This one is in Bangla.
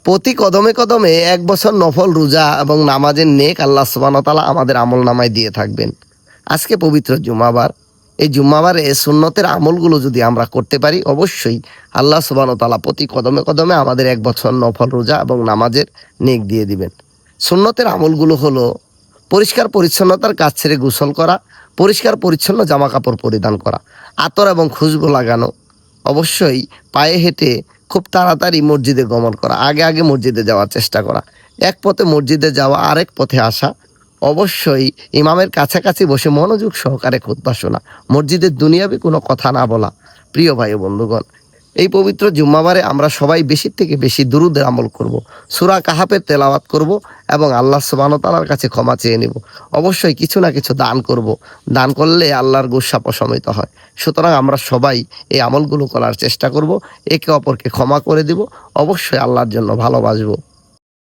প্রতি কদমে কদমে 1 বছর নফল রোজা এবং নামাজের নেক আল্লাহ সুবহানাহু ওয়া তাআলা আমাদের আমল নামায় দিয়ে থাকবেন। আজকে পবিত্র জুম্মাবার, এই জুম্মাবারে সুন্নতের আমলগুলো যদি আমরা করতে পারি, অবশ্যই আল্লাহ সুবহানাহু ওয়া তাআলা প্রতি কদমে কদমে আমাদের 1 বছর নফল রোজা এবং নামাজের নেক দিয়ে দিবেন। সুন্নতের আমলগুলো হলো পরিষ্কার পরিচ্ছন্নতার কাজ ছেড়ে গোসল করা, পরিষ্কার পরিচ্ছন্ন জামা কাপড় পরিধান করা, আতর এবং খুশবু লাগানো, অবশ্যই পায়ে হেঁটে খুব তাড়াতাড়ি মসজিদে গমন করা, আগে আগে মসজিদে যাওয়ার চেষ্টা করা, এক পথে মসজিদে যাওয়া আরেক পথে আসা, অবশ্যই ইমামের কাছাকাছি বসে মনোযোগ সহকারে খুতবা শোনা, মসজিদের দুনিয়াবি কোনো কথা না বলা। প্রিয় ভাই ও বন্ধুগণ, এই পবিত্র জুম্মাবারে আমরা সবাই বেশি থেকে বেশি দুরূদের আমল করব, সূরা কাহাফের তেলাওয়াত করব এবং আল্লাহ সুবহানাহু ওয়া তাআলার কাছে ক্ষমা চেয়ে নেব। অবশ্যই কিছু না কিছু দান করব, দান করলে আল্লাহর গুসা প্রশমিত হয়। সুতরাং আমরা সবাই এই আমলগুলো করার চেষ্টা করব, একে অপরকে ক্ষমা করে দিব, অবশ্যই আল্লাহর জন্য ভালোবাসবো।